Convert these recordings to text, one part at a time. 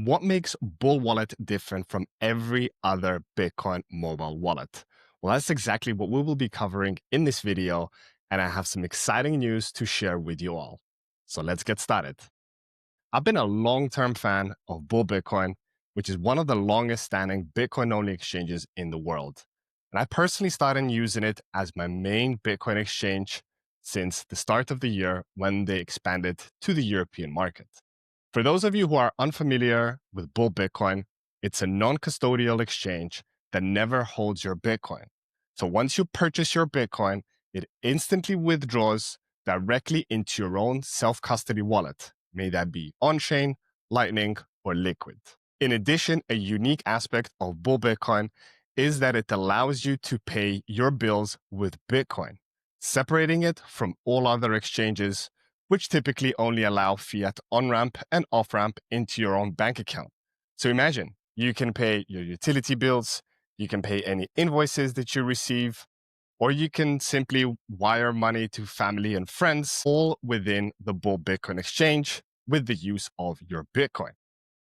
What makes Bull Wallet different from every other Bitcoin mobile wallet? Well, that's exactly what we will be covering in this video, and I have some exciting news to share with you all. So let's get started. I've been a long-term fan of Bull Bitcoin, which is one of the longest-standing Bitcoin-only exchanges in the world. And I personally started using it as my main Bitcoin exchange since the start of the year when they expanded to the European market. For those of you who are unfamiliar with Bull Bitcoin, it's a non-custodial exchange that never holds your Bitcoin. So once you purchase your Bitcoin, it instantly withdraws directly into your own self-custody wallet, may that be on-chain, Lightning, or Liquid. In addition, a unique aspect of Bull Bitcoin is that it allows you to pay your bills with Bitcoin, separating it from all other exchanges, which typically only allow fiat on-ramp and off-ramp into your own bank account. So imagine you can pay your utility bills, you can pay any invoices that you receive, or you can simply wire money to family and friends, all within the Bull Bitcoin exchange with the use of your Bitcoin.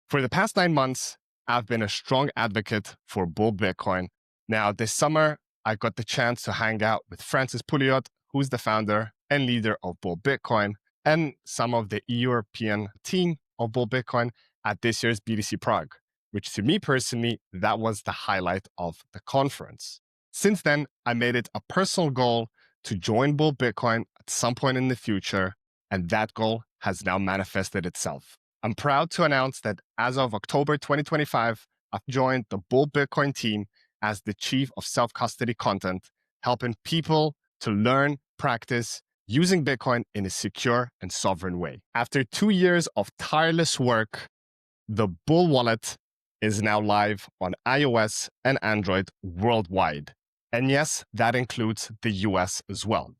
For the past 9 months, I've been a strong advocate for Bull Bitcoin. Now, this summer, I got the chance to hang out with Francis Pouliot, who's the founder and leader of Bull Bitcoin, and some of the European team of Bull Bitcoin at this year's BTC Prague, which to me personally, that was the highlight of the conference. Since then, I made it a personal goal to join Bull Bitcoin at some point in the future, and that goal has now manifested itself. I'm proud to announce that as of October 2025, I've joined the Bull Bitcoin team as the Chief of Self-Custody Content, helping people to learn, practice, using Bitcoin in a secure and sovereign way. After 2 years of tireless work, the Bull Wallet is now live on iOS and Android worldwide. And yes, that includes the US as well.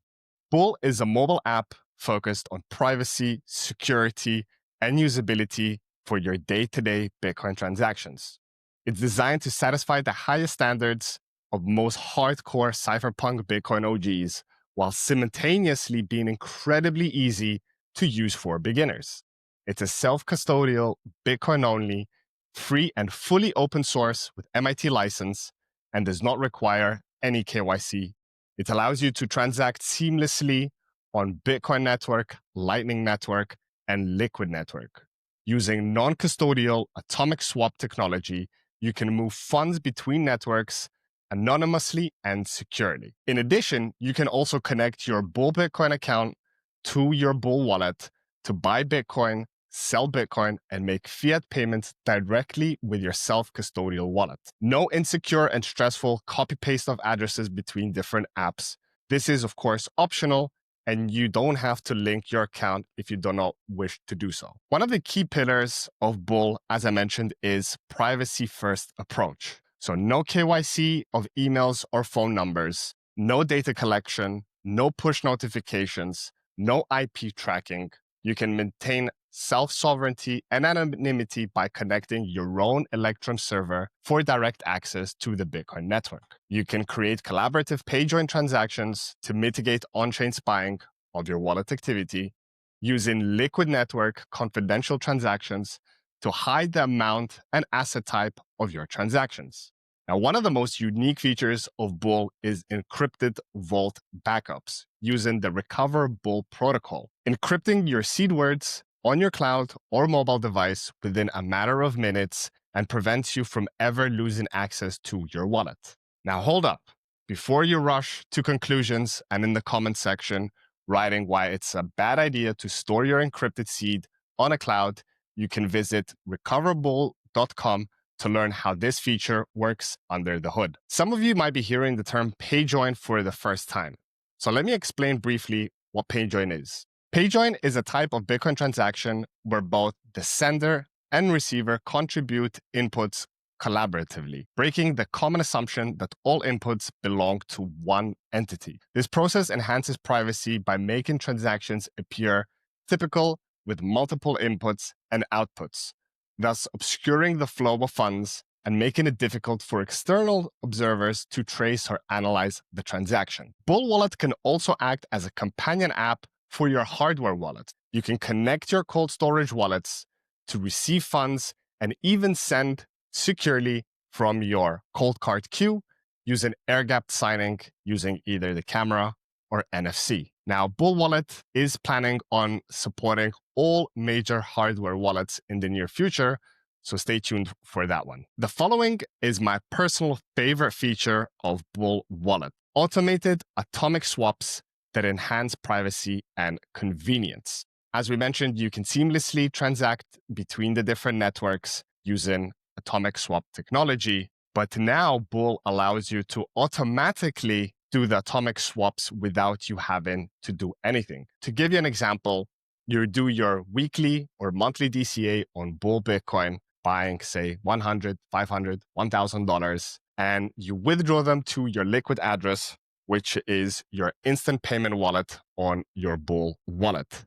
Bull is a mobile app focused on privacy, security, and usability for your day-to-day Bitcoin transactions. It's designed to satisfy the highest standards of most hardcore cypherpunk Bitcoin OGs, while simultaneously being incredibly easy to use for beginners. It's a self-custodial, Bitcoin-only, free and fully open source with MIT license, and does not require any KYC. It allows you to transact seamlessly on Bitcoin Network, Lightning Network, and Liquid Network. Using non-custodial atomic swap technology, you can move funds between networks anonymously and securely. In addition, you can also connect your Bull Bitcoin account to your Bull wallet to buy Bitcoin, sell Bitcoin, and make fiat payments directly with your self-custodial wallet. No insecure and stressful copy-paste of addresses between different apps. This is, of course, optional, and you don't have to link your account if you do not wish to do so. One of the key pillars of Bull, as I mentioned, is privacy-first approach. So no KYC of emails or phone numbers, no data collection, no push notifications, no IP tracking. You can maintain self-sovereignty and anonymity by connecting your own Electrum server for direct access to the Bitcoin network. You can create collaborative PayJoin transactions to mitigate on-chain spying of your wallet activity, using Liquid Network confidential transactions to hide the amount and asset type of your transactions. Now, one of the most unique features of Bull is encrypted vault backups using the Recover Bull protocol, encrypting your seed words on your cloud or mobile device within a matter of minutes and prevents you from ever losing access to your wallet. Now, hold up. Before you rush to conclusions and in the comment section writing why it's a bad idea to store your encrypted seed on a cloud, you can visit recoverbull.com to learn how this feature works under the hood. Some of you might be hearing the term PayJoin for the first time. So let me explain briefly what PayJoin is. PayJoin is a type of Bitcoin transaction where both the sender and receiver contribute inputs collaboratively, breaking the common assumption that all inputs belong to one entity. This process enhances privacy by making transactions appear typical with multiple inputs and outputs, thus obscuring the flow of funds and making it difficult for external observers to trace or analyze the transaction. Bull Wallet can also act as a companion app for your hardware wallet. You can connect your cold storage wallets to receive funds and even send securely from your cold card queue using air-gapped signing using either the camera or NFC. Now, Bull Wallet is planning on supporting all major hardware wallets in the near future, so stay tuned for that one. The following is my personal favorite feature of Bull Wallet: automated atomic swaps that enhance privacy and convenience. As we mentioned, you can seamlessly transact between the different networks using atomic swap technology, but now Bull allows you to automatically do the atomic swaps without you having to do anything. To give you an example, you do your weekly or monthly DCA on Bull Bitcoin, buying, say, $100, $500, $1,000, and you withdraw them to your liquid address, which is your instant payment wallet on your Bull wallet.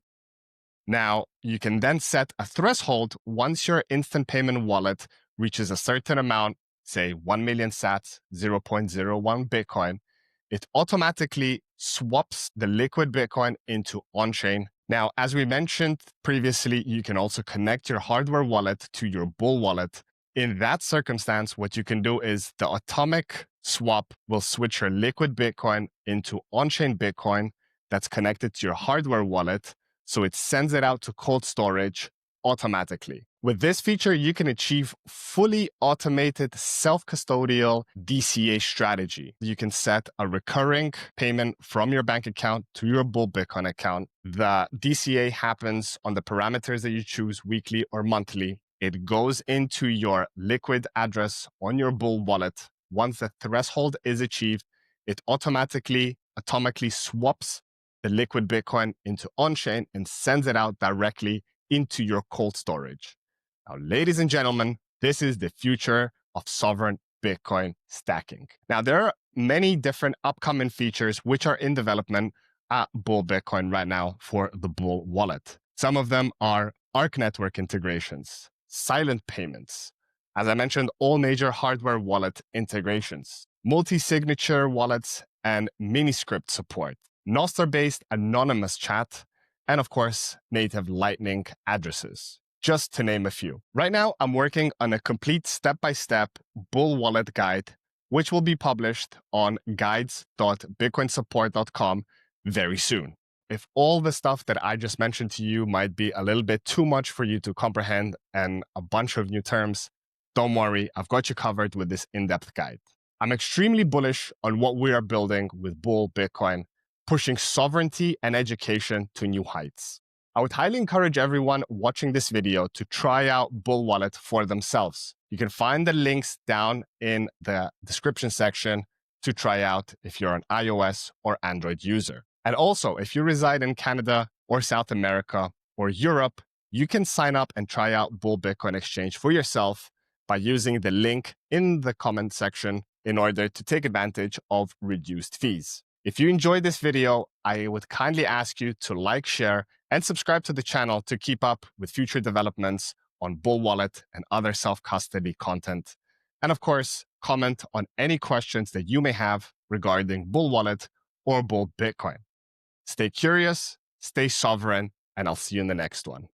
Now, you can then set a threshold once your instant payment wallet reaches a certain amount, say 1 million sats, 0.01 Bitcoin. It automatically swaps the liquid Bitcoin into on-chain. Now, as we mentioned previously, you can also connect your hardware wallet to your Bull wallet. In that circumstance, what you can do is the atomic swap will switch your liquid Bitcoin into on-chain Bitcoin that's connected to your hardware wallet, so it sends it out to cold storage automatically. With this feature, you can achieve fully automated self-custodial DCA strategy. You can set a recurring payment from your bank account to your Bull Bitcoin account. The DCA happens on the parameters that you choose, weekly or monthly. It goes into your liquid address on your Bull wallet. Once the threshold is achieved, it atomically swaps the liquid Bitcoin into on-chain and sends it out directly into your cold storage. Now, ladies and gentlemen, this is the future of sovereign Bitcoin stacking. Now, there are many different upcoming features which are in development at Bull Bitcoin right now for the Bull wallet. Some of them are Arc network integrations, silent payments, as I mentioned, all major hardware wallet integrations, multi-signature wallets, and Miniscript support, Nostr-based anonymous chat, and of course, native Lightning addresses, just to name a few. Right now, I'm working on a complete step-by-step Bull Wallet guide, which will be published on guides.bitcoinsupport.com very soon. If all the stuff that I just mentioned to you might be a little bit too much for you to comprehend and a bunch of new terms, don't worry, I've got you covered with this in-depth guide. I'm extremely bullish on what we are building with Bull Bitcoin, pushing sovereignty and education to new heights. I would highly encourage everyone watching this video to try out Bull Wallet for themselves. You can find the links down in the description section to try out if you're an iOS or Android user. And also, if you reside in Canada or South America or Europe, you can sign up and try out Bull Bitcoin Exchange for yourself by using the link in the comment section in order to take advantage of reduced fees. If you enjoyed this video, I would kindly ask you to like, share, and subscribe to the channel to keep up with future developments on Bull Wallet and other self-custody content. And of course, comment on any questions that you may have regarding Bull Wallet or Bull Bitcoin. Stay curious, stay sovereign, and I'll see you in the next one.